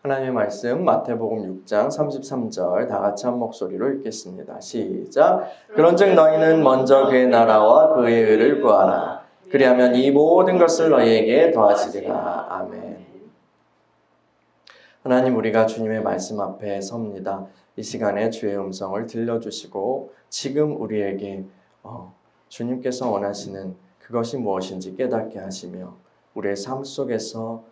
하나님의 말씀 마태복음 6장 33절 다 같이 한 목소리로 읽겠습니다. 시작. 그런즉 너희는 먼저 그의 나라와 그의 의를 구하라. 그리하면 이 모든 것을 너희에게 더하시리라. 아멘. 하나님, 우리가 주님의 말씀 앞에 섭니다. 이 시간에 주의 음성을 들려주시고 지금 우리에게 주님께서 원하시는 그것이 무엇인지 깨닫게 하시며 우리의 삶 속에서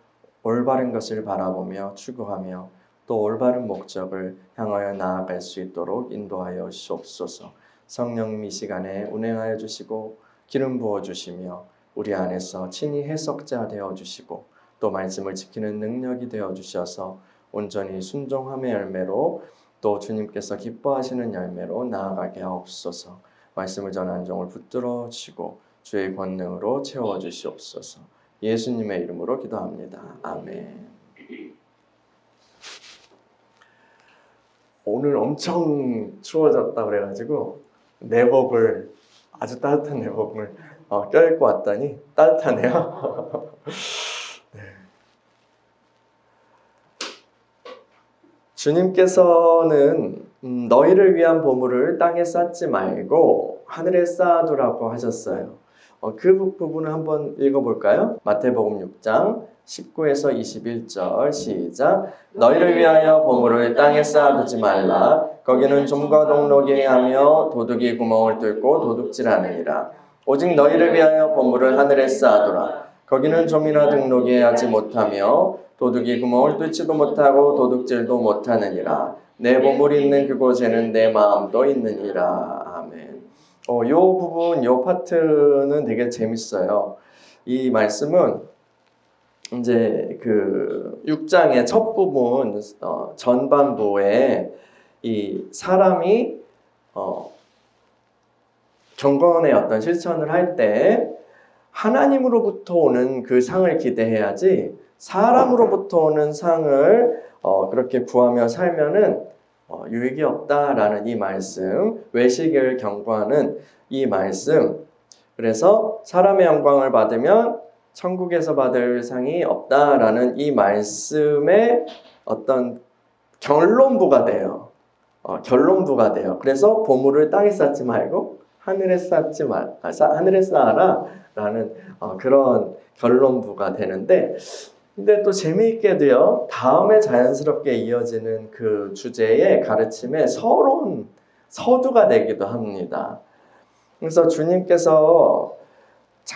올바른 것을 바라보며 추구하며 또 올바른 목적을 향하여 나아갈 수 있도록 인도하여 주옵소서. 성령님 이 시간에 운행하여 주시고 기름 부어 주시며 우리 안에서 친히 해석자 되어 주시고 또 말씀을 지키는 능력이 되어 주셔서 온전히 순종함의 열매로 또 주님께서 기뻐하시는 열매로 나아가게 하옵소서. 말씀을 전한 종을 붙들어 주시고 주의 권능으로 채워 주시옵소서. 예수님의 이름으로 기도합니다. 아멘. 오늘 엄청 추워졌다 그래가지고 내복을 아주 따뜻한 내복을 껴입고 왔더니 따뜻하네요. 네. 주님께서는 너희를 위한 보물을 땅에 쌓지 말고 하늘에 쌓아두라고 하셨어요. 그 부분을 한번 읽어볼까요? 마태복음 6장 19에서 21절 시작. 너희를 위하여 보물을 땅에 쌓아두지 말라. 거기는 좀과 동록이 하며 도둑이 구멍을 뚫고 도둑질하느니라. 오직 너희를 위하여 보물을 하늘에 쌓아두라. 거기는 좀이나 등록이 하지 못하며 도둑이 구멍을 뚫지도 못하고 도둑질도 못하느니라. 내 보물이 있는 그곳에는 내 마음도 있느니라. 아멘. 요 부분, 요 파트는 되게 재밌어요. 이 말씀은 이제 그 6장의 첫 부분, 전반부에 이 사람이 경건의 어떤 실천을 할 때 하나님으로부터 오는 그 상을 기대해야지 사람으로부터 오는 상을 그렇게 구하며 살면은 유익이 없다라는 이 말씀, 외식을 경고하는 이 말씀. 그래서 사람의 영광을 받으면 천국에서 받을 상이 없다라는 이 말씀의 어떤 결론부가 돼요. 결론부가 돼요. 그래서 보물을 땅에 쌓지 말고 하늘에 쌓아라라는 그런 결론부가 되는데, 근데 또 재미있게도요, 다음에 자연스럽게 이어지는 그 주제의 가르침에 서론, 서두가 되기도 합니다. 그래서 주님께서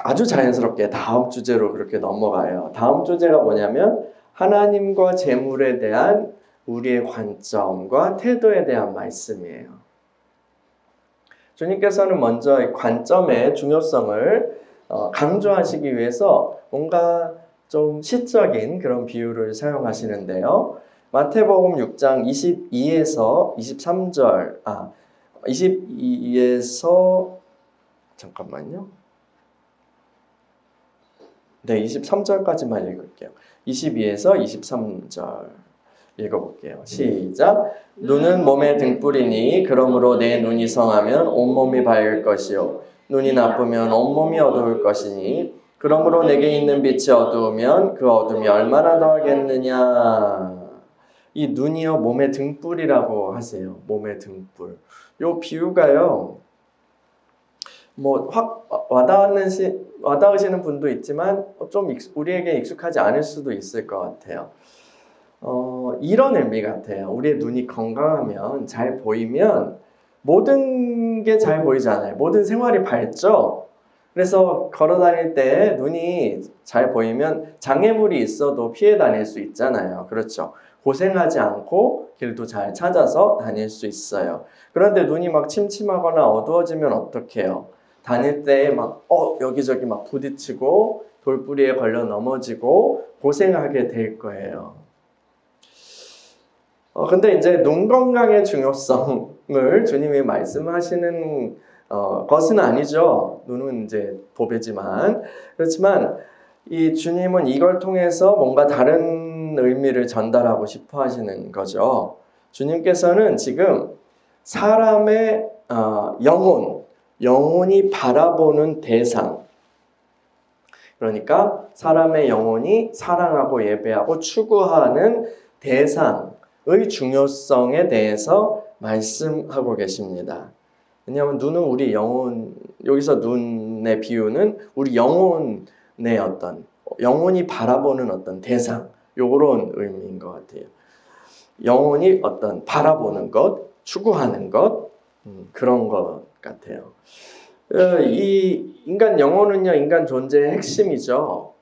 아주 자연스럽게 다음 주제로 그렇게 넘어가요. 다음 주제가 뭐냐면 하나님과 재물에 대한 우리의 관점과 태도에 대한 말씀이에요. 주님께서는 먼저 관점의 중요성을 강조하시기 위해서 뭔가 좀 시적인 그런 비유를 사용하시는데요. 마태복음 6장 22에서 23절, 22에서, 잠깐만요. 네, 23절까지만 읽을게요. 22에서 23절 읽어볼게요. 시작. 눈은 몸의 등불이니 그러므로 내 눈이 성하면 온몸이 밝을 것이요 눈이 나쁘면 온몸이 어두울 것이니 그러므로 내게 있는 빛이 어두우면 그 어둠이 얼마나 더하겠느냐. 이 눈이요 몸의 등불이라고 하세요. 몸의 등불. 요 비유가요 뭐 확 와닿으시는 분도 있지만 좀 우리에게 익숙하지 않을 수도 있을 것 같아요. 이런 의미 같아요. 우리의 눈이 건강하면, 잘 보이면 모든 게 잘 보이잖아요. 모든 생활이 밝죠. 그래서 걸어 다닐 때 눈이 잘 보이면 장애물이 있어도 피해 다닐 수 있잖아요. 그렇죠. 고생하지 않고 길도 잘 찾아서 다닐 수 있어요. 그런데 눈이 막 침침하거나 어두워지면 어떡해요? 다닐 때 막 여기저기 막 부딪히고 돌부리에 걸려 넘어지고 고생하게 될 거예요. 근데 이제 눈 건강의 중요성을 주님이 말씀하시는 것은 아니죠. 눈은 이제 보배지만. 그렇지만 이 주님은 이걸 통해서 뭔가 다른 의미를 전달하고 싶어 하시는 거죠. 주님께서는 지금 사람의 영혼이 바라보는 대상, 그러니까 사람의 영혼이 사랑하고 예배하고 추구하는 대상의 중요성에 대해서 말씀하고 계십니다. 왜냐하면 눈은 우리 영혼, 여기서 눈의 비유는 우리 영혼의 어떤, 영혼이 바라보는 어떤 대상, 요런 의미인 것 같아요. 영혼이 어떤 바라보는 것, 추구하는 것, 그런 것 같아요. 이 인간 영혼은요, 인간 존재의 핵심이죠.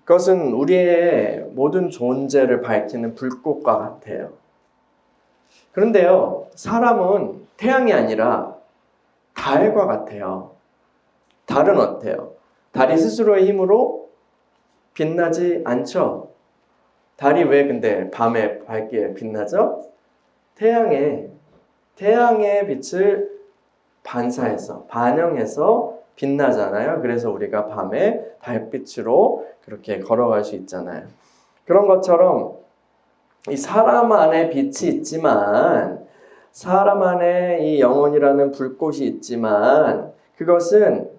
그것은 우리의 모든 존재를 밝히는 불꽃과 같아요. 그런데요, 사람은 태양이 아니라 달과 같아요. 달은 어때요? 달이 스스로의 힘으로 빛나지 않죠? 달이 왜 근데 밤에 밝게 빛나죠? 태양의 빛을 반영해서 빛나잖아요. 그래서 우리가 밤에 달빛으로 그렇게 걸어갈 수 있잖아요. 그런 것처럼 이 사람 안에 빛이 있지만, 사람 안에 이 영혼이라는 불꽃이 있지만, 그것은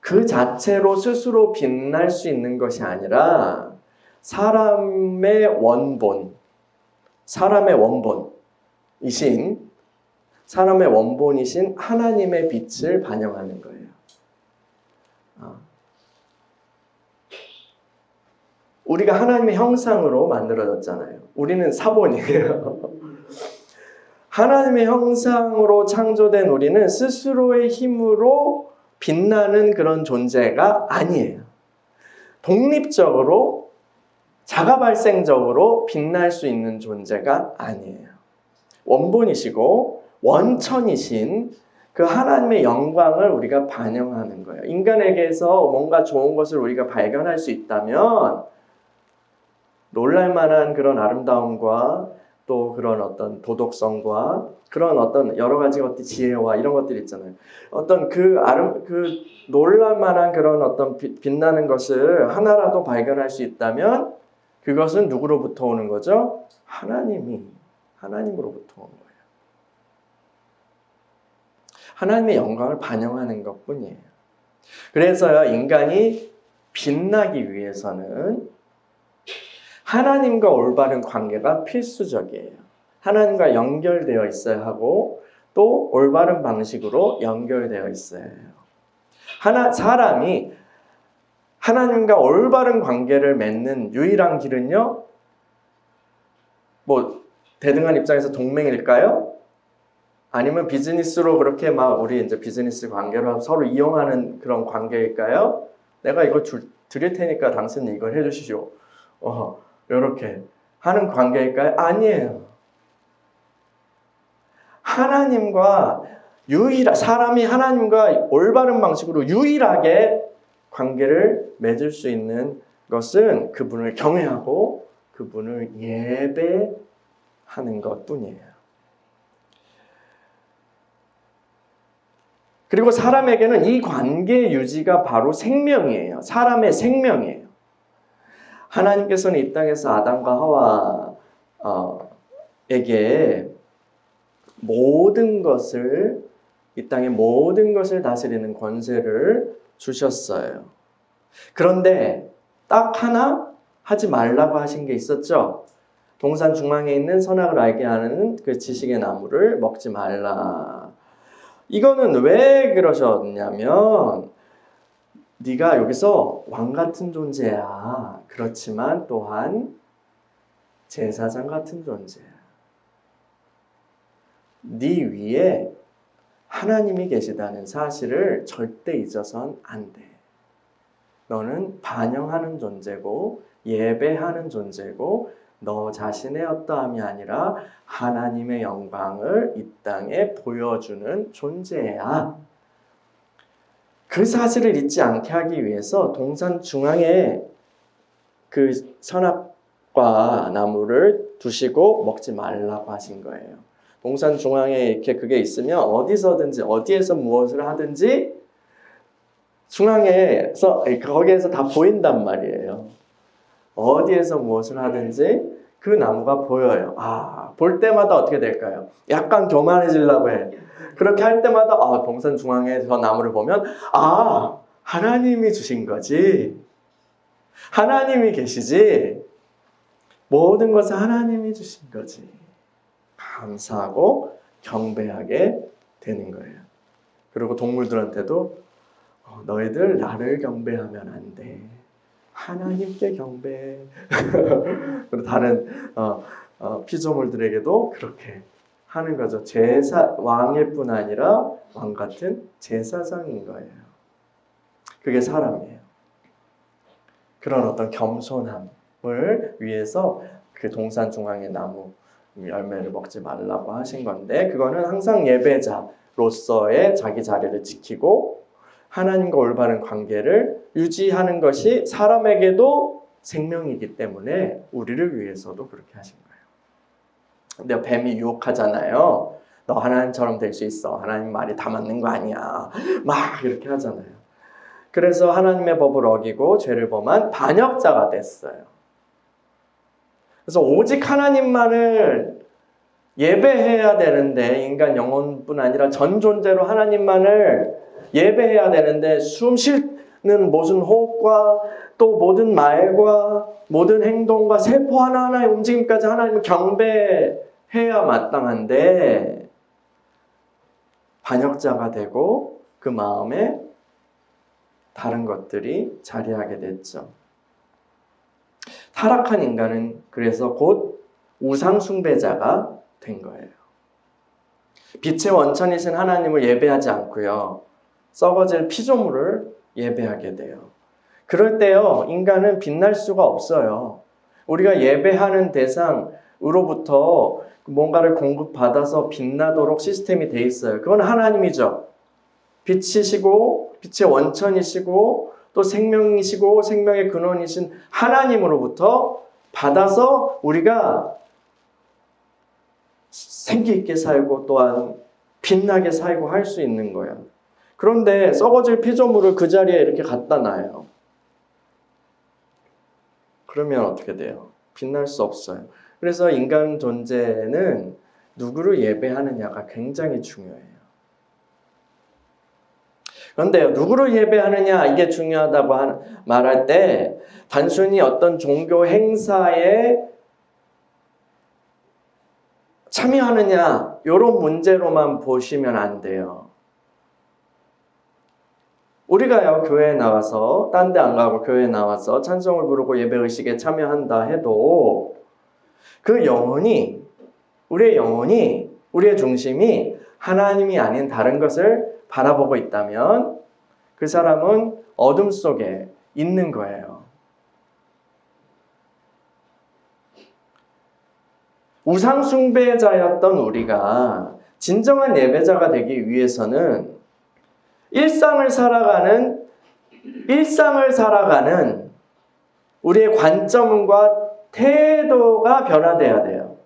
그 자체로 스스로 빛날 수 있는 것이 아니라 사람의 원본이신 하나님의 빛을 반영하는 거예요. 우리가 하나님의 형상으로 만들어졌잖아요. 우리는 사본이에요. 하나님의 형상으로 창조된 우리는 스스로의 힘으로 빛나는 그런 존재가 아니에요. 독립적으로, 자가발생적으로 빛날 수 있는 존재가 아니에요. 원본이시고 원천이신 그 하나님의 영광을 우리가 반영하는 거예요. 인간에게서 뭔가 좋은 것을 우리가 발견할 수 있다면 놀랄만한 그런 아름다움과 또 그런 어떤 도덕성과 그런 어떤 여러 가지 것들, 지혜와 이런 것들 있잖아요. 어떤 그 놀랄만한 그런 어떤 빛나는 것을 하나라도 발견할 수 있다면 그것은 누구로부터 오는 거죠? 하나님으로부터 오는 거예요. 하나님의 영광을 반영하는 것뿐이에요. 그래서요, 인간이 빛나기 위해서는 하나님과 올바른 관계가 필수적이에요. 하나님과 연결되어 있어야 하고 또 올바른 방식으로 연결되어 있어야 해요. 사람이 하나님과 올바른 관계를 맺는 유일한 길은요, 뭐 대등한 입장에서 동맹일까요? 아니면 비즈니스로 그렇게 막 우리 이제 비즈니스 관계로 서로 이용하는 그런 관계일까요? 내가 이거 드릴 테니까 당신은 이걸 해주시죠. 이렇게 하는 관계일까요? 아니에요. 사람이 하나님과 올바른 방식으로 유일하게 관계를 맺을 수 있는 것은 그분을 경외하고 그분을 예배하는 것뿐이에요. 그리고 사람에게는 이 관계 유지가 바로 생명이에요. 사람의 생명이에요. 하나님께서는 이 땅에서 아담과 하와에게 이 땅의 모든 것을 다스리는 권세를 주셨어요. 그런데 딱 하나 하지 말라고 하신 게 있었죠. 동산 중앙에 있는 선악을 알게 하는 그 지식의 나무를 먹지 말라. 이거는 왜 그러셨냐면 네가 여기서 왕 같은 존재야. 그렇지만 또한 제사장 같은 존재야. 네 위에 하나님이 계시다는 사실을 절대 잊어선 안 돼. 너는 반영하는 존재고 예배하는 존재고 너 자신의 어떠함이 아니라 하나님의 영광을 이 땅에 보여주는 존재야. 그 사실을 잊지 않게 하기 위해서 동산 중앙에 그 선악과 나무를 두시고 먹지 말라고 하신 거예요. 동산 중앙에 이렇게 그게 있으면 어디서든지 어디에서 무엇을 하든지 중앙에서 거기에서 다 보인단 말이에요. 어디에서 무엇을 하든지 그 나무가 보여요. 볼 때마다 어떻게 될까요? 약간 교만해지려고 해. 그렇게 할 때마다 동산 중앙에 저 나무를 보면 하나님이 주신 거지. 하나님이 계시지. 모든 것을 하나님이 주신 거지. 감사하고 경배하게 되는 거예요. 그리고 동물들한테도 너희들 나를 경배하면 안 돼. 하나님께 경배해. 그리고 다른 피조물들에게도 그렇게 하는 거죠. 왕일 뿐 아니라 왕 같은 제사장인 거예요. 그게 사람이에요. 그런 어떤 겸손함을 위해서 그 동산 중앙의 나무 열매를 먹지 말라고 하신 건데, 그거는 항상 예배자로서의 자기 자리를 지키고 하나님과 올바른 관계를 유지하는 것이 사람에게도 생명이기 때문에 우리를 위해서도 그렇게 하신 거예요. 근데 뱀이 유혹하잖아요. 너 하나님처럼 될 수 있어. 하나님 말이 다 맞는 거 아니야. 막 이렇게 하잖아요. 그래서 하나님의 법을 어기고 죄를 범한 반역자가 됐어요. 그래서 오직 하나님만을 예배해야 되는데, 인간 영혼뿐 아니라 전 존재로 하나님만을 예배해야 되는데, 숨 쉬는 모든 호흡과 또 모든 말과 모든 행동과 세포 하나하나의 움직임까지 하나님을 경배해야 마땅한데 반역자가 되고 그 마음에 다른 것들이 자리하게 됐죠. 타락한 인간은 그래서 곧 우상 숭배자가 된 거예요. 빛의 원천이신 하나님을 예배하지 않고요, 썩어질 피조물을 예배하게 돼요. 그럴 때요, 인간은 빛날 수가 없어요. 우리가 예배하는 대상으로부터 뭔가를 공급받아서 빛나도록 시스템이 돼 있어요. 그건 하나님이죠. 빛이시고 빛의 원천이시고 또 생명이시고 생명의 근원이신 하나님으로부터 받아서 우리가 생기 있게 살고 또한 빛나게 살고 할 수 있는 거예요. 그런데 썩어질 피조물을 그 자리에 이렇게 갖다 놔요. 그러면 어떻게 돼요? 빛날 수 없어요. 그래서 인간 존재는 누구를 예배하느냐가 굉장히 중요해요. 그런데 누구를 예배하느냐, 이게 중요하다고 말할 때 단순히 어떤 종교 행사에 참여하느냐 이런 문제로만 보시면 안 돼요. 우리가요, 교회에 나와서 딴 데 안 가고 교회에 나와서 찬송을 부르고 예배의식에 참여한다 해도 그 영혼이, 우리의 영혼이, 우리의 중심이 하나님이 아닌 다른 것을 바라보고 있다면 그 사람은 어둠 속에 있는 거예요. 우상 숭배자였던 우리가 진정한 예배자가 되기 위해서는 일상을 살아가는 우리의 관점과 태도가 변화돼야 돼요.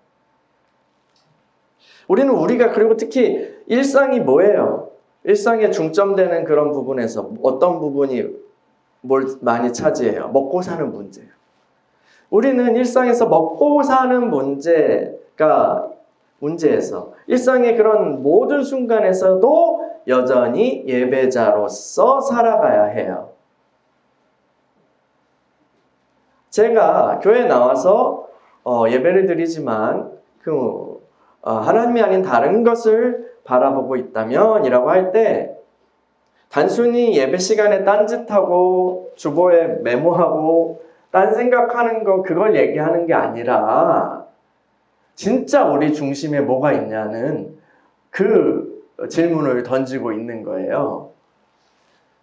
우리가 그리고 특히 일상이 뭐예요? 일상에 중점되는 그런 부분에서 어떤 부분이 뭘 많이 차지해요? 먹고 사는 문제예요. 우리는 일상에서 먹고 사는 문제에서 일상의 그런 모든 순간에서도 여전히 예배자로서 살아가야 해요. 제가 교회에 나와서 예배를 드리지만 하나님이 아닌 다른 것을 바라보고 있다면 이라고 할 때 단순히 예배 시간에 딴짓하고 주보에 메모하고 딴 생각하는 거, 그걸 얘기하는 게 아니라 진짜 우리 중심에 뭐가 있냐는 그 질문을 던지고 있는 거예요.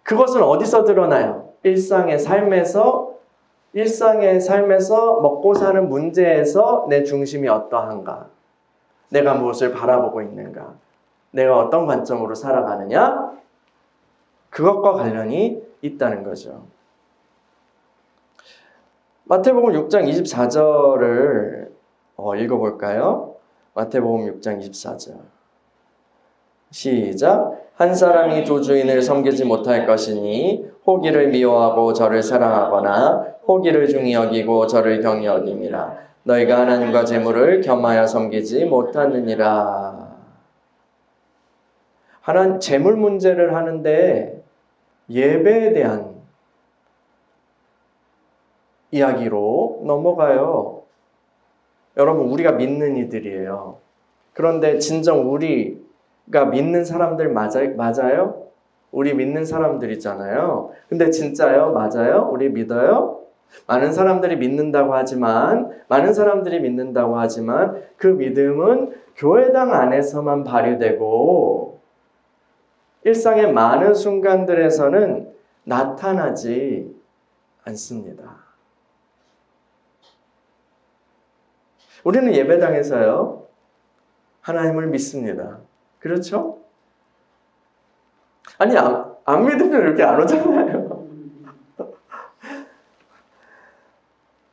그것은 어디서 드러나요? 일상의 삶에서 먹고 사는 문제에서 내 중심이 어떠한가? 내가 무엇을 바라보고 있는가? 내가 어떤 관점으로 살아가느냐? 그것과 관련이 있다는 거죠. 마태복음 6장 24절을 읽어볼까요? 마태복음 6장 24절. 시작. 한 사람이 두 주인을 섬기지 못할 것이니 호기를 미워하고 저를 사랑하거나 호기를 중히 여기고 저를 경히 여김이라. 너희가 하나님과 재물을 겸하여 섬기지 못하느니라. 하나님 재물 문제를 하는데 예배에 대한 이야기로 넘어가요. 여러분, 우리가 믿는 이들이에요. 그런데 진정 우리가 믿는 사람들 맞아요? 우리 믿는 사람들이잖아요. 근데 진짜요? 맞아요? 우리 믿어요? 많은 사람들이 믿는다고 하지만 그 믿음은 교회당 안에서만 발휘되고 일상의 많은 순간들에서는 나타나지 않습니다. 우리는 예배당에서요, 하나님을 믿습니다. 그렇죠? 아니, 안 믿으면 이렇게 안 오잖아요.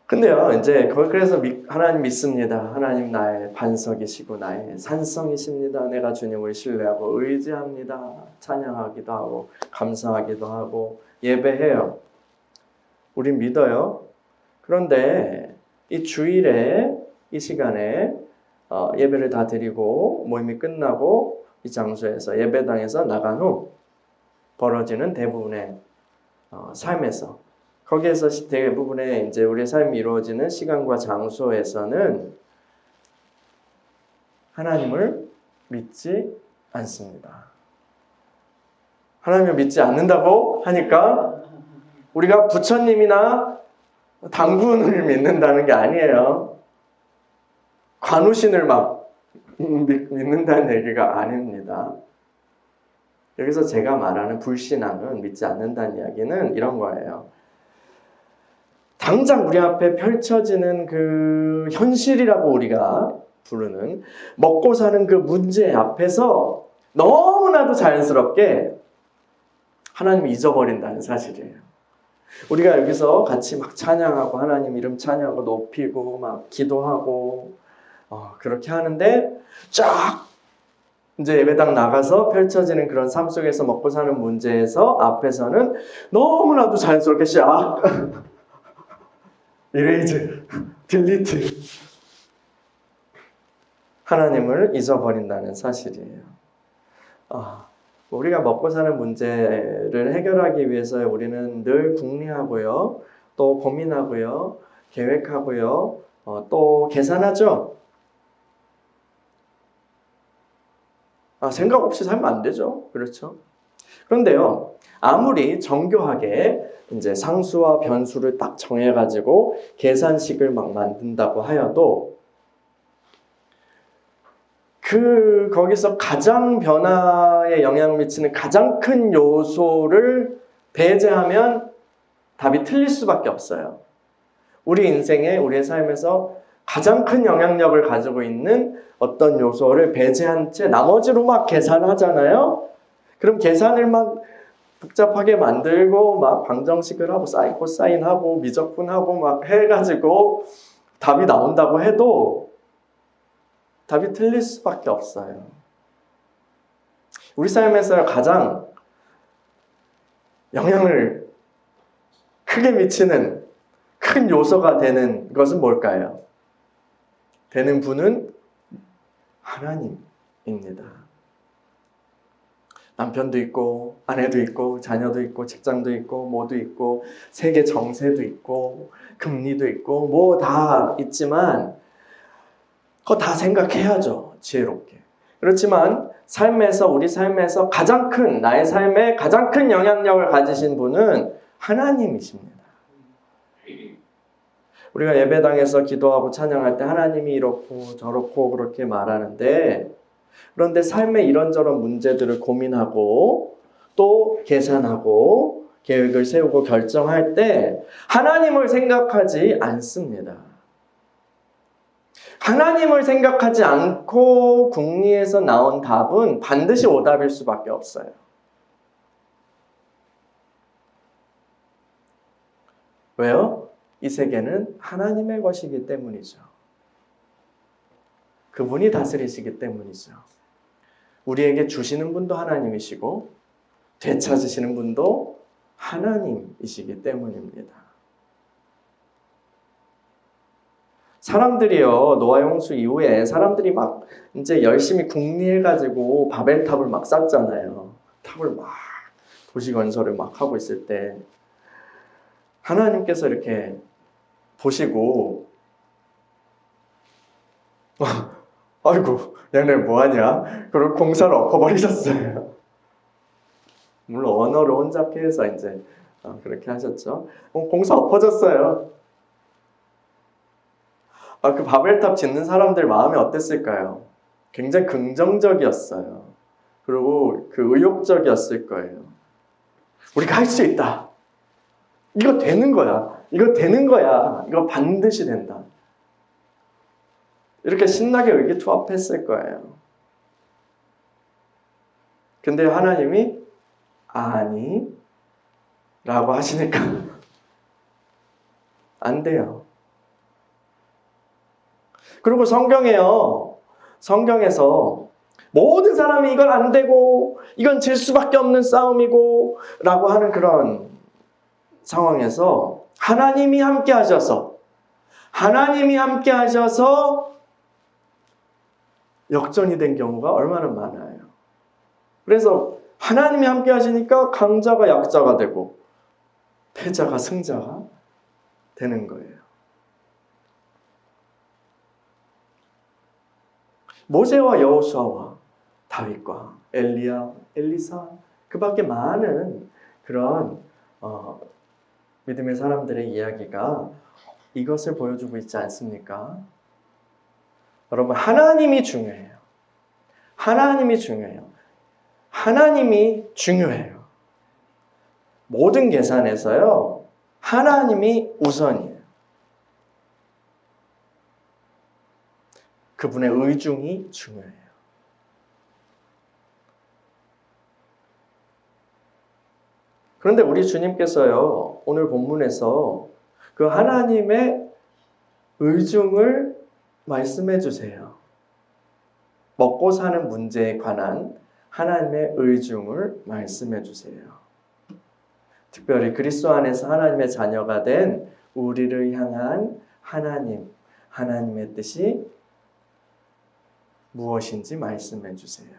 근데요, 이제 그래서 하나님 믿습니다. 하나님 나의 반석이시고 나의 산성이십니다. 내가 주님을 신뢰하고 의지합니다. 찬양하기도 하고 감사하기도 하고 예배해요. 우린 믿어요. 그런데 이 주일에 이 시간에 예배를 다 드리고 모임이 끝나고 이 장소에서 예배당에서 나간 후 벌어지는 대부분의 삶에서 거기에서 대부분의 이제 우리의 삶이 이루어지는 시간과 장소에서는 하나님을 믿지 않습니다. 하나님을 믿지 않는다고 하니까 우리가 부처님이나 당군을 믿는다는 게 아니에요. 관우신을 막 믿는다는 얘기가 아닙니다. 여기서 제가 말하는 불신앙은 믿지 않는다는 이야기는 이런 거예요. 당장 우리 앞에 펼쳐지는 그 현실이라고 우리가 부르는 먹고 사는 그 문제 앞에서 너무나도 자연스럽게 하나님을 잊어버린다는 사실이에요. 우리가 여기서 같이 막 찬양하고 하나님 이름 찬양하고 높이고 막 기도하고 그렇게 하는데 쫙 이제 예배당 나가서 펼쳐지는 그런 삶 속에서 먹고 사는 문제에서 앞에서는 너무나도 자연스럽게 이레이즈, 딜리트 하나님을 잊어버린다는 사실이에요. 우리가 먹고 사는 문제를 해결하기 위해서 우리는 늘 궁리하고요, 또 고민하고요, 계획하고요, 또 계산하죠. 생각 없이 살면 안 되죠. 그렇죠? 그런데요, 아무리 정교하게 이제 상수와 변수를 딱 정해가지고 계산식을 막 만든다고 하여도 거기서 가장 변화에 영향을 미치는 가장 큰 요소를 배제하면 답이 틀릴 수밖에 없어요. 우리 인생에, 우리의 삶에서 가장 큰 영향력을 가지고 있는 어떤 요소를 배제한 채 나머지로 막 계산하잖아요. 그럼 계산을 막 복잡하게 만들고 막 방정식을 하고 사인 코사인하고 미적분하고 막 해가지고 답이 나온다고 해도 답이 틀릴 수밖에 없어요. 우리 삶에서 가장 영향을 크게 미치는 큰 요소가 되는 것은 뭘까요? 되는 분은 하나님입니다. 남편도 있고 아내도 있고 자녀도 있고 직장도 있고 뭐도 있고 세계 정세도 있고 금리도 있고 뭐 다 있지만 그거 다 생각해야죠. 지혜롭게. 그렇지만 우리 삶에서 가장 큰, 나의 삶에 가장 큰 영향력을 가지신 분은 하나님이십니다. 우리가 예배당에서 기도하고 찬양할 때 하나님이 이렇고 저렇고 그렇게 말하는데, 그런데 삶의 이런저런 문제들을 고민하고 또 계산하고 계획을 세우고 결정할 때 하나님을 생각하지 않습니다. 하나님을 생각하지 않고 궁리에서 나온 답은 반드시 오답일 수밖에 없어요. 왜요? 이 세계는 하나님의 것이기 때문이죠. 그분이 다스리시기 때문이죠. 우리에게 주시는 분도 하나님이시고 되찾으시는 분도 하나님이시기 때문입니다. 사람들이요, 노아 홍수 이후에 사람들이 막 이제 열심히 궁리해가지고 바벨탑을 막 쌓잖아요. 탑을 막 도시 건설을 막 하고 있을 때 하나님께서 이렇게 보시고 아이고, 얘네 뭐하냐? 그리고 공사를 엎어버리셨어요. 물론 언어를 혼잡게 해서 이제 그렇게 하셨죠. 공사 엎어졌어요. 그 바벨탑 짓는 사람들 마음이 어땠을까요? 굉장히 긍정적이었어요. 그리고 그 의욕적이었을 거예요. 우리가 할 수 있다. 이거 되는 거야. 이거 되는 거야. 이거 반드시 된다. 이렇게 신나게 의기투합했을 거예요. 근데 하나님이 아니 라고 하시니까 안 돼요. 그리고 성경에서 모든 사람이 이건 안 되고 이건 질 수밖에 없는 싸움이고 라고 하는 그런 상황에서 하나님이 함께 하셔서 역전이 된 경우가 얼마나 많아요. 그래서 하나님이 함께 하시니까 강자가 약자가 되고 패자가 승자가 되는 거예요. 모세와 여호수아와 다윗과 엘리야, 엘리사 그 밖에 많은 그런 믿음의 사람들의 이야기가 이것을 보여주고 있지 않습니까? 여러분, 하나님이 중요해요. 하나님이 중요해요. 모든 계산에서요, 하나님이 우선이에요. 그분의 의중이 중요해요. 그런데 우리 주님께서요, 오늘 본문에서 그 하나님의 의중을 말씀해 주세요. 먹고 사는 문제에 관한 하나님의 의중을 말씀해 주세요. 특별히 그리스도 안에서 하나님의 자녀가 된 우리를 향한 하나님의 뜻이 무엇인지 말씀해 주세요.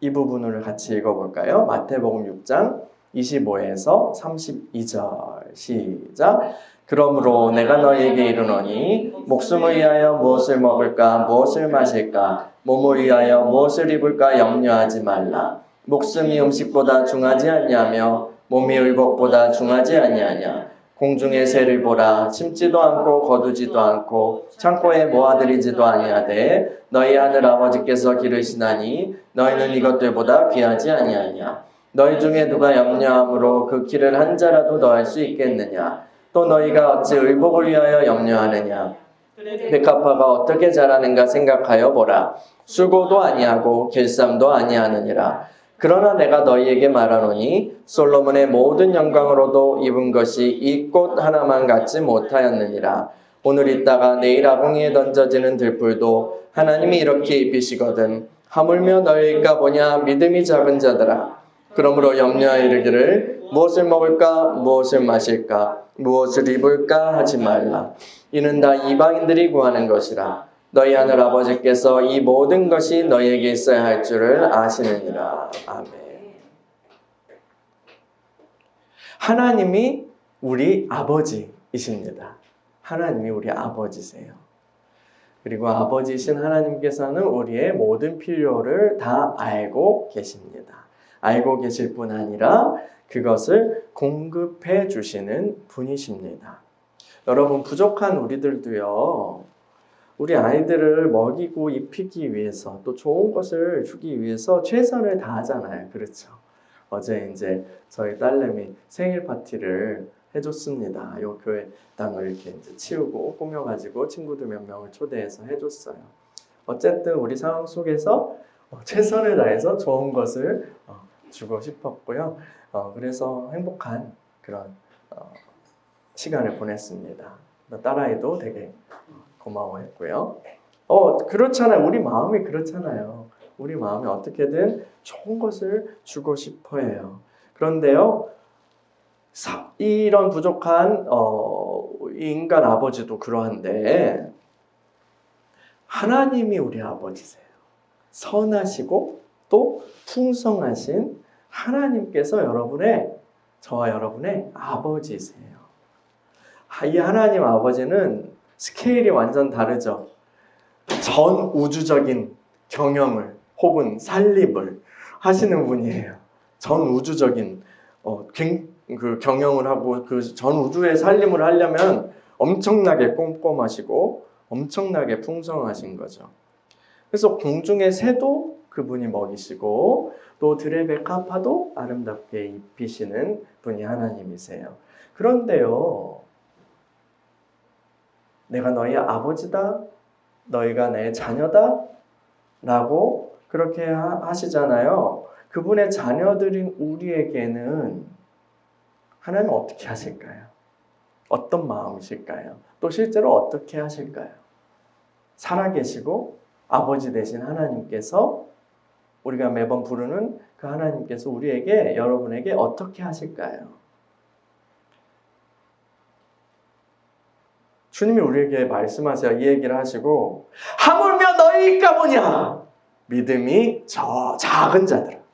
이 부분을 같이 읽어볼까요? 마태복음 6장 25에서 32절 시작. 그러므로 내가 너희에게 이르노니 목숨을 위하여 무엇을 먹을까 무엇을 마실까 몸을 위하여 무엇을 입을까 염려하지 말라. 목숨이 음식보다 중하지 않냐며 몸이 의복보다 중하지 않냐냐. 공중의 새를 보라. 심지도 않고 거두지도 않고 창고에 모아들이지도 아니하되 너희 하늘 아버지께서 기르시나니 너희는 이것들보다 귀하지 아니하냐. 너희 중에 누가 염려함으로 그 키를 한 자라도 더할 수 있겠느냐. 또 너희가 어찌 의복을 위하여 염려하느냐. 백합화가 어떻게 자라는가 생각하여 보라. 수고도 아니하고 길쌈도 아니하느니라. 그러나 내가 너희에게 말하노니 솔로몬의 모든 영광으로도 입은 것이 이 꽃 하나만 갖지 못하였느니라. 오늘 있다가 내일 아궁이에 던져지는 들불도 하나님이 이렇게 입히시거든. 하물며 너희일까 보냐. 믿음이 작은 자들아. 그러므로 염려하여 이르기를 무엇을 먹을까 무엇을 마실까 무엇을 입을까 하지 말라. 이는 다 이방인들이 구하는 것이라. 너희 하늘 아버지께서 이 모든 것이 너희에게 있어야 할 줄을 아시느니라. 아멘. 하나님이 우리 아버지이십니다. 하나님이 우리 아버지세요. 그리고 아버지이신 하나님께서는 우리의 모든 필요를 다 알고 계십니다. 알고 계실 뿐 아니라 그것을 공급해 주시는 분이십니다. 여러분, 부족한 우리들도요, 우리 아이들을 먹이고 입히기 위해서 또 좋은 것을 주기 위해서 최선을 다하잖아요. 그렇죠? 어제 이제 저희 딸내미 생일 파티를 해줬습니다. 요 교회 땅을 이렇게 이제 치우고 꾸며가지고 친구들 몇 명을 초대해서 해줬어요. 어쨌든 우리 상황 속에서 최선을 다해서 좋은 것을 주고 싶었고요. 그래서 행복한 그런 시간을 보냈습니다. 딸아이도 되게 고마워했고요. 그렇잖아요. 우리 마음이 그렇잖아요. 우리 마음이 어떻게든 좋은 것을 주고 싶어 해요. 그런데요, 이런 부족한 인간 아버지도 그러한데 하나님이 우리 아버지세요. 선하시고 또 풍성하신 하나님께서 저와 여러분의 아버지세요. 이 하나님 아버지는 스케일이 완전 다르죠. 전 우주적인 경영을 혹은 살림을 하시는 분이에요. 전 우주적인 그 경영을 하고 그 전 우주의 살림을 하려면 엄청나게 꼼꼼하시고 엄청나게 풍성하신 거죠. 그래서 공중의 새도 그분이 먹이시고 또 들의 백합화도 아름답게 입히시는 분이 하나님이세요. 그런데요, 내가 너희 아버지다, 너희가 내 자녀다 라고 그렇게 하시잖아요. 그분의 자녀들인 우리에게는 하나님 어떻게 하실까요? 어떤 마음이실까요? 또 실제로 어떻게 하실까요? 살아계시고 아버지 되신 하나님께서, 우리가 매번 부르는 그 하나님께서 우리에게, 여러분에게 어떻게 하실까요? 주님이 우리에게 말씀하세요. 이 얘기를 하시고, 하물며 너희가 뭐냐? 믿음이 저 작은 자들아.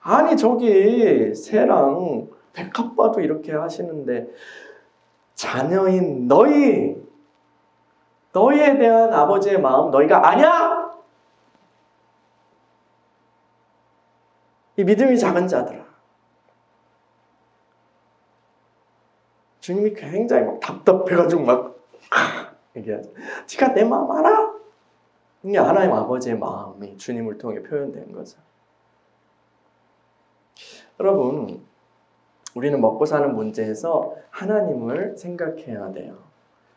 아니 저기 새랑 백합화도 이렇게 하시는데 자녀인 너희에 대한 아버지의 마음 너희가 아냐? 이 믿음이 작은 자들아. 주님이 굉장히 막 답답해가지고 막 얘기하죠. 네가 내 마음 알아? 이게 하나님 아버지의 마음이 주님을 통해 표현된 거죠. 여러분, 우리는 먹고 사는 문제에서 하나님을 생각해야 돼요.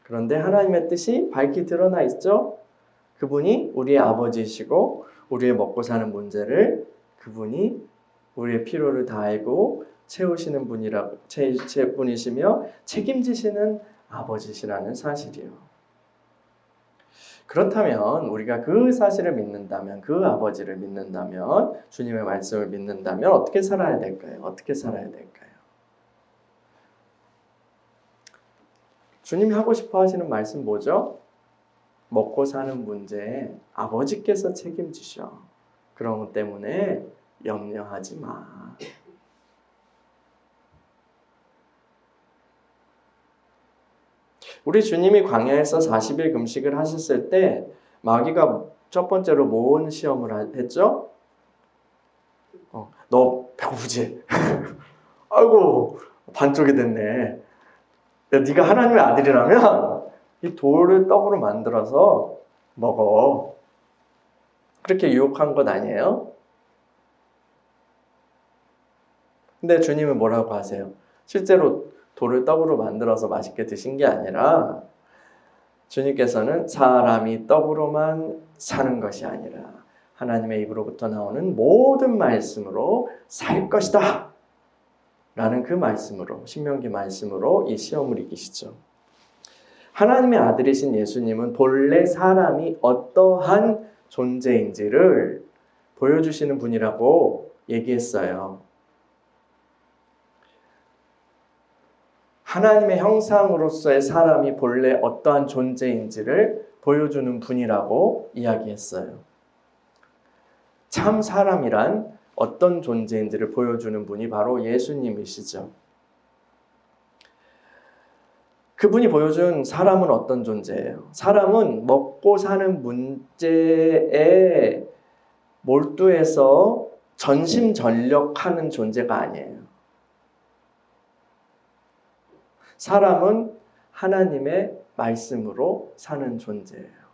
그런데 하나님의 뜻이 밝히 드러나 있죠? 그분이 우리의 아버지이시고 우리의 먹고 사는 문제를 그분이 우리의 필요를 다 알고 채우시는 분이시며 책임지시는 아버지시라는 사실이요. 그렇다면 우리가 그 사실을 믿는다면, 그 아버지를 믿는다면, 주님의 말씀을 믿는다면 어떻게 살아야 될까요? 어떻게 살아야 될까요? 주님이 하고 싶어 하시는 말씀 뭐죠? 먹고 사는 문제에 아버지께서 책임지셔. 그런 것 때문에 염려하지 마. 우리 주님이 광야에서 40일 금식을 하셨을 때 마귀가 첫 번째로 뭔 시험을 했죠? 너 배고프지? 아이고 반쪽이 됐네. 네가 하나님의 아들이라면 이 돌을 떡으로 만들어서 먹어. 그렇게 유혹한 것 아니에요? 근데 주님은 뭐라고 하세요? 실제로 돌을 떡으로 만들어서 맛있게 드신 게 아니라 주님께서는 사람이 떡으로만 사는 것이 아니라 하나님의 입으로부터 나오는 모든 말씀으로 살 것이다 라는 그 말씀으로, 신명기 말씀으로 이 시험을 이기시죠. 하나님의 아들이신 예수님은 본래 사람이 어떠한 존재인지를 보여주시는 분이라고 얘기했어요. 하나님의 형상으로서의 사람이 본래 어떠한 존재인지를 보여주는 분이라고 이야기했어요. 참 사람이란 어떤 존재인지를 보여주는 분이 바로 예수님이시죠. 그분이 보여준 사람은 어떤 존재예요? 사람은 먹고 사는 문제에 몰두해서 전심전력하는 존재가 아니에요. 사람은 하나님의 말씀으로 사는 존재예요.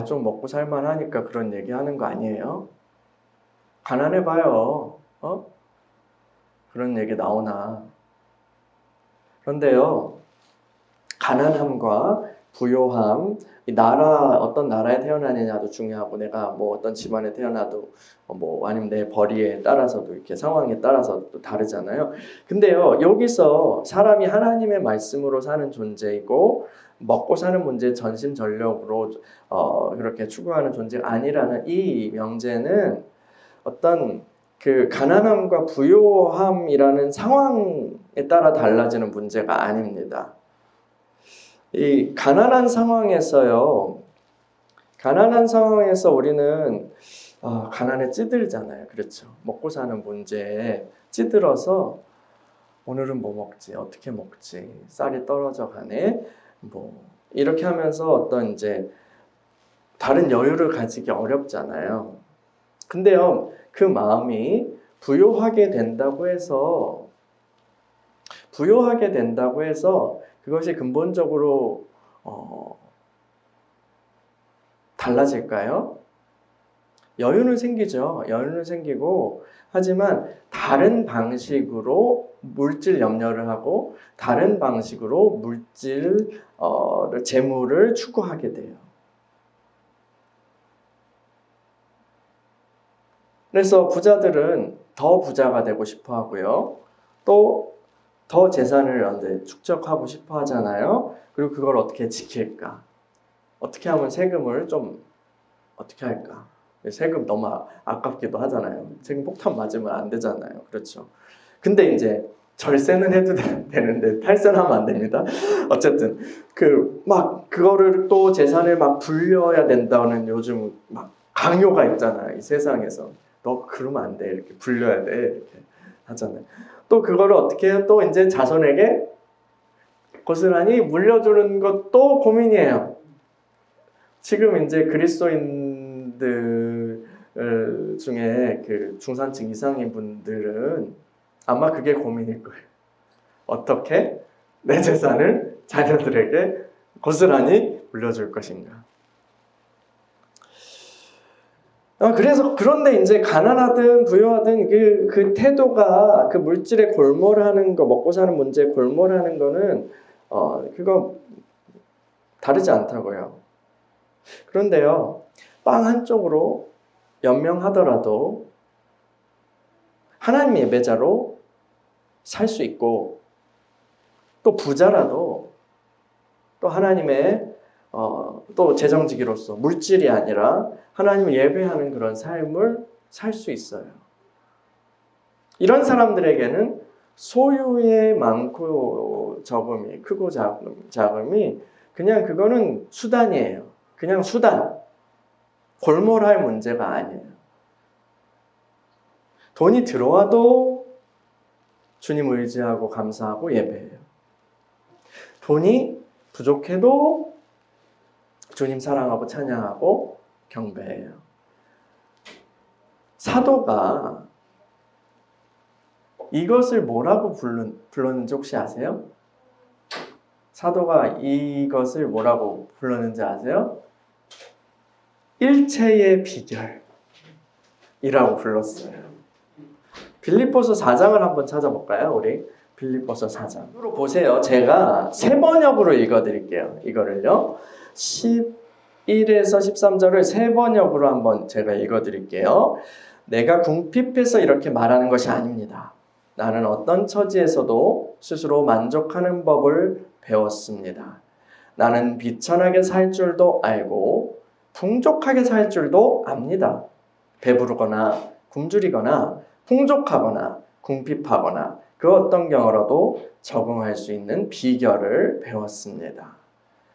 좀 먹고 살만하니까 그런 얘기하는 거 아니에요? 가난해봐요. 그런 얘기 나오나. 그런데요, 가난함과 부요함, 어떤 나라에 태어나느냐도 중요하고, 내가 뭐 어떤 집안에 태어나도 아니면 내 벌이에 따라서도 이렇게 상황에 따라서 또 다르잖아요. 근데요, 여기서 사람이 하나님의 말씀으로 사는 존재이고 먹고 사는 문제 전심전력으로 그렇게 추구하는 존재가 아니라는 이 명제는 어떤 그 가난함과 부요함이라는 상황에 따라 달라지는 문제가 아닙니다. 이 가난한 상황에서 우리는 가난에 찌들잖아요. 그렇죠. 먹고 사는 문제에 찌들어서 오늘은 뭐 먹지? 어떻게 먹지? 쌀이 떨어져 가네? 뭐 이렇게 하면서 어떤 이제 다른 여유를 가지기 어렵잖아요. 근데요, 그 마음이 부요하게 된다고 해서 그것이 근본적으로 달라질까요? 여유는 생기죠. 여유는 생기고, 하지만 다른 방식으로 물질 염려를 하고 다른 방식으로 물질 재물을 추구하게 돼요. 그래서 부자들은 더 부자가 되고 싶어 하고요. 또 더 재산을 축적하고 싶어 하잖아요. 그리고 그걸 어떻게 지킬까? 어떻게 하면 세금을 좀 어떻게 할까? 세금 너무 아깝기도 하잖아요. 세금 폭탄 맞으면 안 되잖아요. 그렇죠. 근데 이제 절세는 해도 되는데 탈세는 하면 안 됩니다. 어쨌든 그거를 또 재산을 막 불려야 된다는 요즘 막 강요가 있잖아요. 이 세상에서. 너 그러면 안 돼. 이렇게 불려야 돼. 이렇게 하잖아요. 또 그거를 어떻게 해요? 또 이제 자손에게 고스란히 물려주는 것도 고민이에요. 지금 이제 그리스도인들 중에 그 중산층 이상인 분들은 아마 그게 고민일 거예요. 어떻게 내 재산을 자녀들에게 고스란히 물려줄 것인가. 그런데 이제 가난하든 부유하든 그 태도가 그 물질에 골몰하는 거, 먹고 사는 문제에 골몰하는 거는 그거 다르지 않다고요. 그런데요, 빵 한쪽으로 연명하더라도 하나님 예배자로 살 수 있고, 또 부자라도 또 하나님의 또 재정직이로서 물질이 아니라 하나님을 예배하는 그런 삶을 살 수 있어요. 이런 사람들에게는 소유의 많고 적음이, 크고 작음이 그냥 그거는 수단이에요. 그냥 수단. 골몰할 문제가 아니에요. 돈이 들어와도 주님 의지하고 감사하고 예배해요. 돈이 부족해도 주님 사랑하고 찬양하고 경배해요. 사도가 이것을 뭐라고 불렀는지 혹시 아세요? 사도가 이것을 뭐라고 불렀는지 아세요? 일체의 비결이라고 불렀어요. 빌립보서 4장을 한번 찾아볼까요? 우리 빌립보서 4장. 보세요. 제가 세 번역으로 읽어드릴게요. 이거를요. 11에서 13절을 세 번역으로 한번 제가 읽어드릴게요. 내가 궁핍해서 이렇게 말하는 것이 아닙니다. 나는 어떤 처지에서도 스스로 만족하는 법을 배웠습니다. 나는 비천하게 살 줄도 알고 풍족하게 살 줄도 압니다. 배부르거나 굶주리거나 풍족하거나 궁핍하거나 그 어떤 경우라도 적응할 수 있는 비결을 배웠습니다.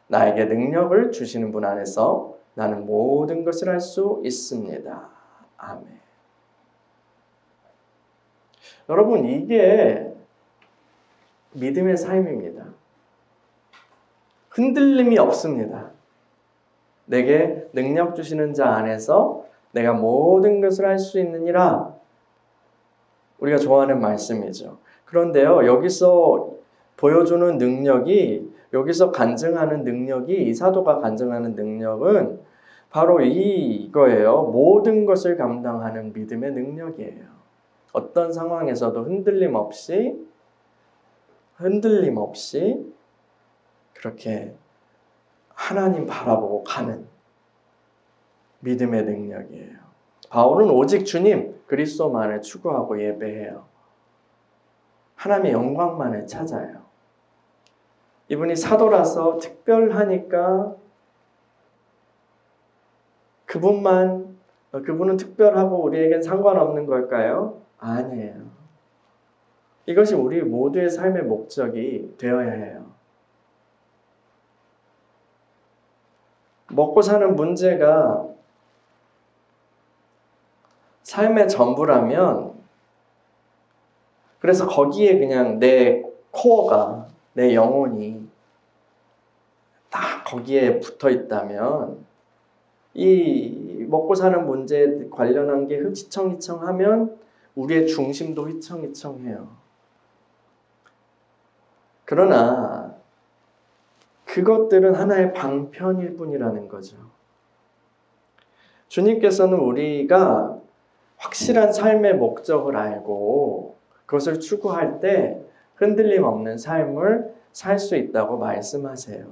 나에게 능력을 주시는 분 안에서 나는 모든 것을 할 수 있습니다. 아멘. 여러분, 이게 믿음의 삶입니다. 흔들림이 없습니다. 내게 능력 주시는 자 안에서 내가 모든 것을 할 수 있느니라. 우리가 좋아하는 말씀이죠. 그런데요, 여기서 보여주는 능력이, 여기서 간증하는 능력이, 이 사도가 간증하는 능력은 바로 이거예요. 모든 것을 감당하는 믿음의 능력이에요. 어떤 상황에서도 흔들림 없이 그렇게 하나님 바라보고 가는 믿음의 능력이에요. 바울은 오직 주님, 그리스도만을 추구하고 예배해요. 하나님의 영광만을 찾아요. 이분이 사도라서 특별하니까 그분은 특별하고 우리에겐 상관없는 걸까요? 아니에요. 이것이 우리 모두의 삶의 목적이 되어야 해요. 먹고 사는 문제가 삶의 전부라면 그래서 거기에 그냥 내 코어가, 내 영혼이 딱 거기에 붙어 있다면 이 먹고 사는 문제에 관련한 게 휘청휘청하면 우리의 중심도 휘청휘청해요. 그러나 그것들은 하나의 방편일 뿐이라는 거죠. 주님께서는 우리가 확실한 삶의 목적을 알고 그것을 추구할 때 흔들림 없는 삶을 살 수 있다고 말씀하세요.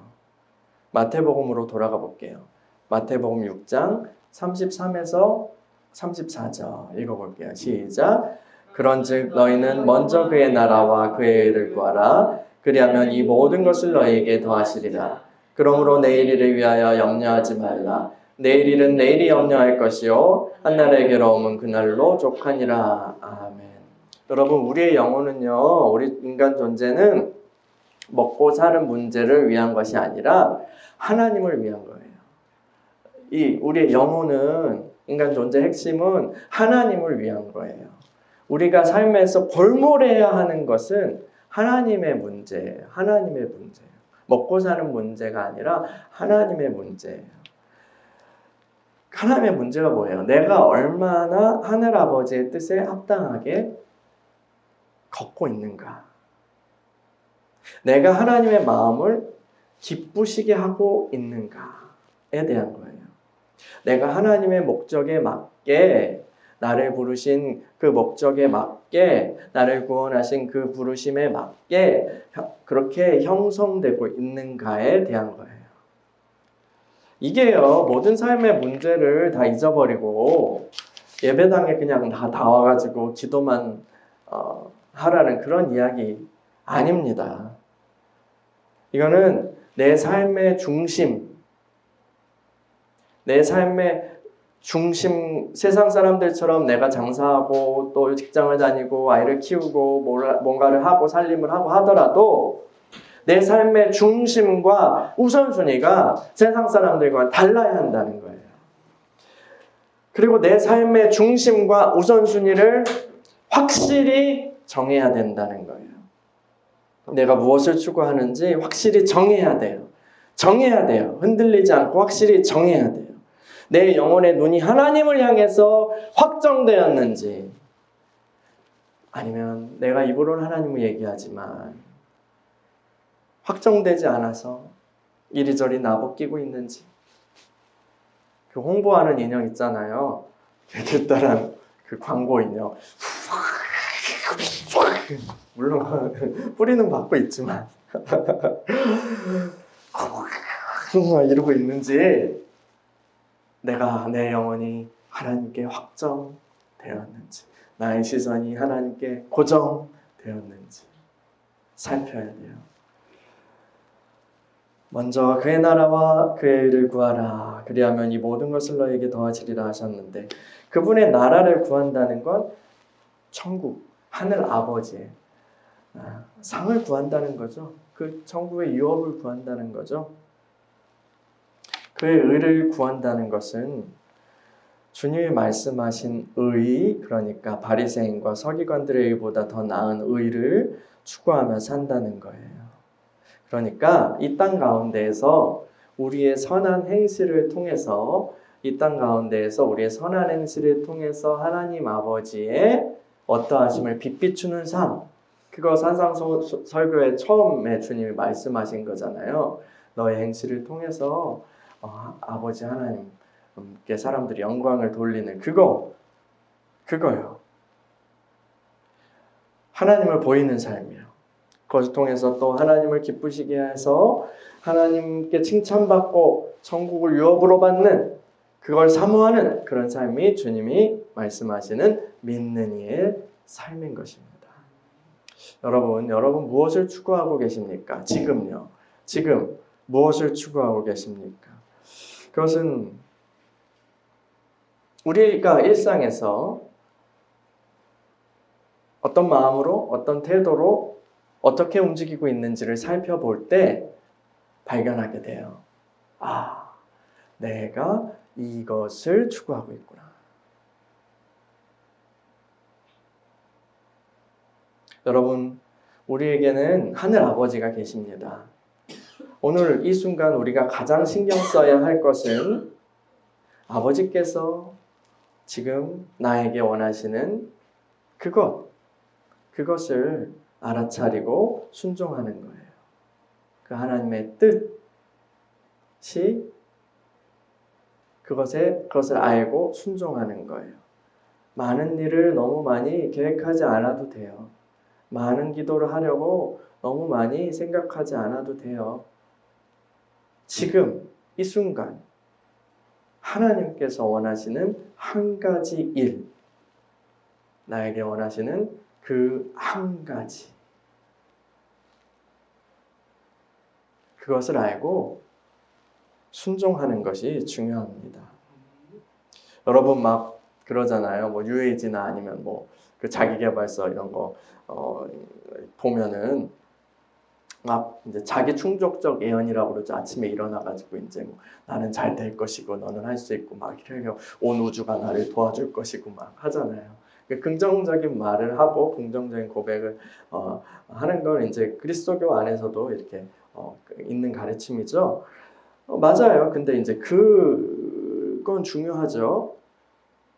마태복음으로 돌아가 볼게요. 마태복음 6장 33에서 34절 읽어볼게요. 시작. 그런즉 너희는 먼저 그의 나라와 그의 의를 구하라. 그리하면 이 모든 것을 너희에게 더하시리라. 그러므로 내일 일을 위하여 염려하지 말라. 내일 일은 내일이 염려할 것이요 한날의 괴로움은 그날로 족하니라. 아멘. 여러분, 우리의 영혼은요, 우리 인간 존재는 먹고 사는 문제를 위한 것이 아니라 하나님을 위한 거예요. 이 우리의 영혼은, 인간 존재의 핵심은 하나님을 위한 거예요. 우리가 삶에서 골몰해야 하는 것은 하나님의 문제예요. 하나님의 문제예요. 먹고 사는 문제가 아니라 하나님의 문제예요. 하나님의 문제가 뭐예요? 내가 얼마나 하늘아버지의 뜻에 합당하게 걷고 있는가? 내가 하나님의 마음을 기쁘시게 하고 있는가에 대한 거예요. 내가 하나님의 목적에 맞게, 나를 부르신 그 목적에 맞게, 나를 구원하신 그 부르심에 맞게 그렇게 형성되고 있는가에 대한 거예요. 이게요, 모든 삶의 문제를 다 잊어버리고 예배당에 그냥 다 와가지고 기도만 하라는 그런 이야기 아닙니다. 이거는 내 삶의 중심, 내 삶의 중심, 세상 사람들처럼 내가 장사하고 또 직장을 다니고 아이를 키우고 뭔가를 하고 살림을 하고 하더라도 내 삶의 중심과 우선순위가 세상 사람들과 달라야 한다는 거예요. 그리고 내 삶의 중심과 우선순위를 확실히 정해야 된다는 거예요. 내가 무엇을 추구하는지 확실히 정해야 돼요. 정해야 돼요. 흔들리지 않고 확실히 정해야 돼요. 내 영혼의 눈이 하나님을 향해서 확정되었는지, 아니면 내가 입으로는 하나님을 얘기하지만 확정되지 않아서 이리저리 나부끼고 있는지. 그 홍보하는 인형 있잖아요. 개들따란 그 광고 인형. 물론 뿌리는 받고 있지만 이러고 있는지, 내가 내 영혼이 하나님께 확정되었는지, 나의 시선이 하나님께 고정되었는지 살펴야 돼요. 먼저 그의 나라와 그의 의를 구하라. 그리하면 이 모든 것을 너에게 더하시리라 하셨는데, 그분의 나라를 구한다는 건 천국, 하늘 아버지의 상을 구한다는 거죠. 그 천국의 유업을 구한다는 거죠. 그의 의를 구한다는 것은 주님이 말씀하신 의, 그러니까 바리새인과 서기관들의 의보다 더 나은 의를 추구하며 산다는 거예요. 그러니까 이 땅 가운데에서 우리의 선한 행실을 통해서, 이 땅 가운데에서 우리의 선한 행실을 통해서 하나님 아버지의 어떠하심을 빛비추는 삶, 그거 산상설교의 처음에 주님이 말씀하신 거잖아요. 너의 행실을 통해서 아버지 하나님께 사람들이 영광을 돌리는 그거요. 하나님을 보이는 삶이요. 그것을 통해서 또 하나님을 기쁘시게 해서 하나님께 칭찬받고 천국을 유업으로 받는, 그걸 사모하는 그런 삶이 주님이 말씀하시는 믿는 이의 삶인 것입니다. 여러분 무엇을 추구하고 계십니까? 지금요. 지금 무엇을 추구하고 계십니까? 그것은 우리가 일상에서 어떤 마음으로, 어떤 태도로 어떻게 움직이고 있는지를 살펴볼 때 발견하게 돼요. 아, 내가 이것을 추구하고 있구나. 여러분, 우리에게는 하늘 아버지가 계십니다. 오늘 이 순간 우리가 가장 신경 써야 할 것은 아버지께서 지금 나에게 원하시는 그것을 알아차리고 순종하는 거예요. 그 하나님의 뜻이 그것을 알고 순종하는 거예요. 많은 일을 너무 많이 계획하지 않아도 돼요. 많은 기도를 하려고 너무 많이 생각하지 않아도 돼요. 지금 이 순간 하나님께서 원하시는 한 가지 일, 나에게 원하시는 그 한 가지, 그것을 알고 순종하는 것이 중요합니다. 여러분 막 그러잖아요. 뭐 뉴에이지나 아니면 뭐 그 자기계발서 이런 거 보면은 막 이제 자기 충족적 예언이라고 그러죠. 아침에 일어나가지고 이제 뭐 나는 잘 될 것이고 너는 할 수 있고 막 이렇게 온 우주가 나를 도와줄 것이고 막 하잖아요. 긍정적인 말을 하고 긍정적인 고백을 하는 걸 이제 그리스도교 안에서도 이렇게 있는 가르침이죠. 맞아요. 근데 이제 그건 중요하죠.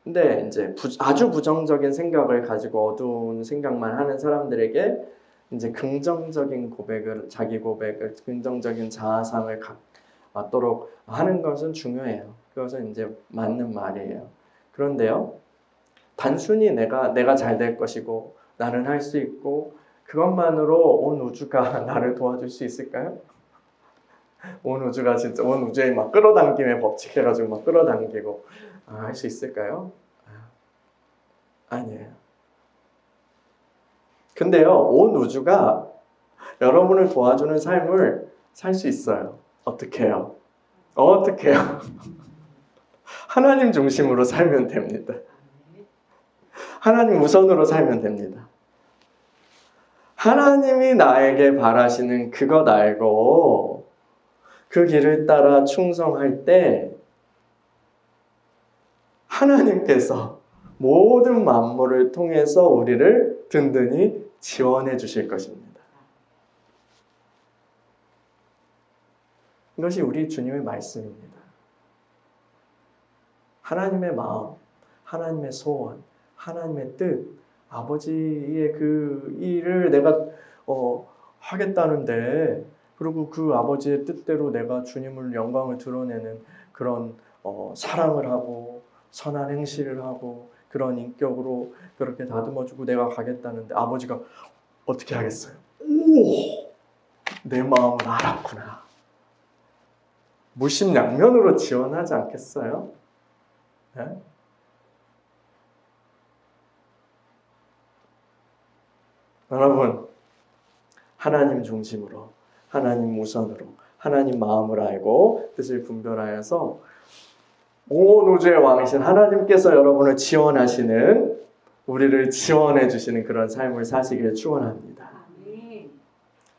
근데 이제 아주 부정적인 생각을 가지고 어두운 생각만 하는 사람들에게 이제 긍정적인 고백을, 자기 고백을, 긍정적인 자아상을 갖도록 하는 것은 중요해요. 그것은 이제 맞는 말이에요. 그런데요, 단순히 내가 잘 될 것이고 나는 할 수 있고 그것만으로 온 우주가 나를 도와줄 수 있을까요? 온 우주가 진짜 온 우주에 막 끌어당김의 법칙 해가지고 막 끌어당기고 할 수 있을까요? 아니에요. 근데요, 온 우주가 여러분을 도와주는 삶을 살 수 있어요. 어떻게 해요? 하나님 중심으로 살면 됩니다. 하나님 우선으로 살면 됩니다. 하나님이 나에게 바라시는 그것 알고 그 길을 따라 충성할 때 하나님께서 모든 만물을 통해서 우리를 든든히 지원해 주실 것입니다. 이것이 우리 주님의 말씀입니다. 하나님의 마음, 하나님의 소원, 하나님의 뜻, 아버지의 그 일을 내가 하겠다는데, 그리고 그 아버지의 뜻대로 내가 주님을 영광을 드러내는 그런 사랑을 하고 선한 행실을 하고 그런 인격으로 그렇게 다듬어주고 내가 가겠다는데 아버지가 어떻게 하겠어요? 오, 내 마음을 알았구나. 무심양면으로 지원하지 않겠어요? 네? 여러분, 하나님 중심으로, 하나님 우선으로, 하나님 마음을 알고 뜻을 분별하여서 온 우주의 왕이신 하나님께서 여러분을 지원하시는, 우리를 지원해 주시는 그런 삶을 사시기를 축원합니다.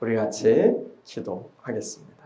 우리 같이 기도하겠습니다.